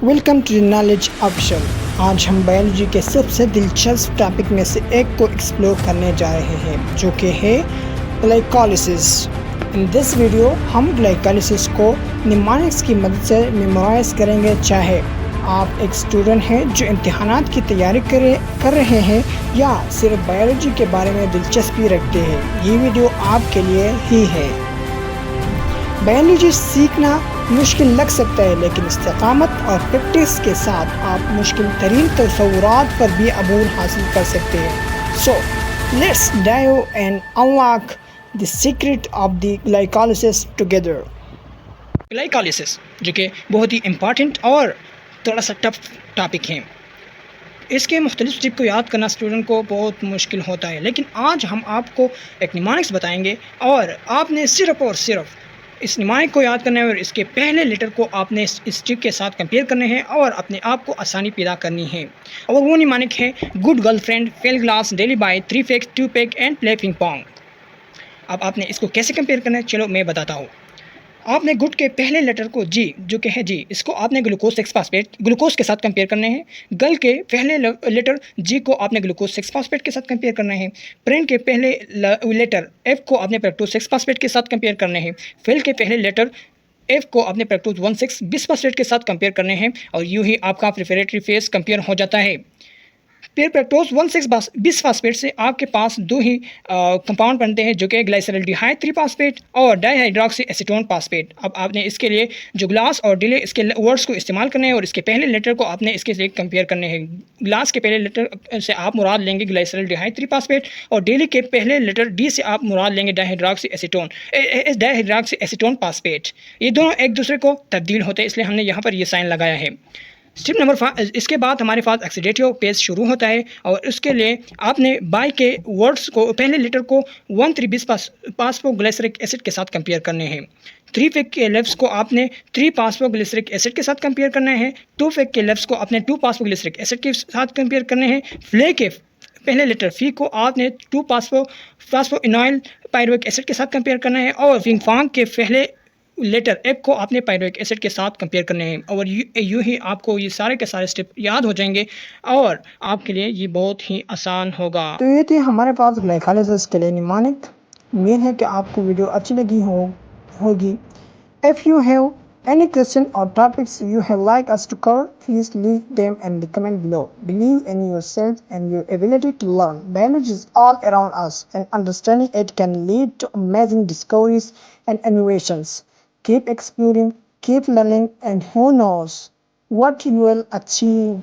Welcome to knowledge option. आज हम biology के सबसे दिलचस्प टॉपिक में से एक को एक्सप्लोर करने जा रहे हैं, जो कि है ग्लाइकोलिसिस। इन दिस वीडियो हम ग्लाइकोलिसिस को निमोनिक्स की मदद से मेमोराइज करेंगे। चाहे आप एक स्टूडेंट हैं जो इम्तिहानात की तैयारी कर रहे हैं या सिर्फ बायोलॉजी के बारे में दिलचस्पी रखते हैं, ये वीडियो आपके लिए ही है। बायोलॉजी सीखना मुश्किल लग सकता है, लेकिन इस्तेकामत और प्रैक्टिस के साथ आप मुश्किल तरीन तसव्वुरात पर भी अबूर हासिल कर सकते हैं। So let's dive and unlock the secret of the glycolysis together. Glycolysis जो कि बहुत ही इम्पॉर्टेंट और थोड़ा सा टफ टॉपिक है, इसके मुख्तलिफ स्टेप को याद करना स्टूडेंट को बहुत मुश्किल होता है, लेकिन आज हम आपको एक निमोनिक्स बताएंगे और आपने सिर्फ और सिर्फ इस निमोनिक को याद करना है और इसके पहले लेटर को आपने इस स्ट्रिप के साथ कंपेयर करने हैं और अपने आप को आसानी पैदा करनी है। और वो निमोनिक है good girlfriend, fail glass, daily buy, 3 pack, 2 pack and play ping pong. अब आपने इसको कैसे कंपेयर करना है, चलो मैं बताता हूँ। आपने गुड के पहले लेटर को जी, जो कि है जी, इसको आपने ग्लूकोज 6 फास्फेट ग्लूकोज के साथ कंपेयर करने हैं। गल के पहले लेटर जी को आपने ग्लूकोज 6 फास्फेट के साथ कंपेयर करना है। प्रेन के पहले लेटर एफ को आपने पेक्टोज 6 फास्फेट के साथ कंपेयर करने हैं। फेल के पहले लेटर एफ को आपने पेक्टोज 1,6 बिसफास्फेट के साथ कंपेयर करने हैं और यूँ ही आपका प्रिपरेटरी फेज कंपेयर हो जाता है। फिर पेक्टोज 1,6 बिसफास्फेट से आपके पास दो ही कंपाउंड बनते हैं, जो कि ग्लाइसरल्डिहाइड 3 फास्फेट और डाईहाइड्रोक्सी एसीटोन फास्फेट। अब आपने इसके लिए जो ग्लास और डिले इसके वर्ड्स को इस्तेमाल करने हैं और इसके पहले लेटर को आपने इसके लिए कंपेयर करने हैं। ग्लास के पहले लेटर से आप मुराद लेंगे ग्लाइसरल्डिहाइड 3 फास्फेट और डिले के पहले लेटर डी से आप मुराद लेंगे डाईहाइड्रोक्सी एसीटोन फास्फेट। ये दोनों एक दूसरे को तब्दील होते हैं, इसलिए हमने यहाँ पर ये साइन लगाया है। स्टेप नंबर 5, इसके बाद हमारे पास ऑक्सीडेटिव पेज शुरू होता है और उसके लिए आपने बाय के वर्ड्स को पहले लेटर को 1,3 बिस पासफोग्लिसरिक एसिड के साथ कंपेयर करने हैं। 3 पैक के लेफ्स को आपने 3 पासफोग्लिसरिक एसिड के साथ कंपेयर करना है। 2 पैक के लेफ्स को आपने 2 पासफोग्लिसरिक एसिड के साथ कंपेयर करने हैं। फ्ले के पहले लेटर फी को आपने 2 फास्फोइनॉइल पायरुविक एसिड के साथ कंपेयर करना है और विंगफांग के पहले लेटर एफ को आपने पायरुविक एसिड के साथ कंपेयर करने हैं। और यूँ ही आपको ये सारे के सारे स्टेप याद हो जाएंगे और आपके लिए ये बहुत ही आसान होगा। तो ये थी हमारे पास ग्लाइकोलिसिस के लिए निमोनिक। उम्मीद है कि आपको वीडियो अच्छी लगी होगी। If you have any question or topics you have like us to cover, please leave them in the comment below. Believe in yourself and your ability to learn. Biology is all around us, and understanding it can lead to amazing discoveries and innovations. Keep exploring, keep learning, and who knows what you will achieve.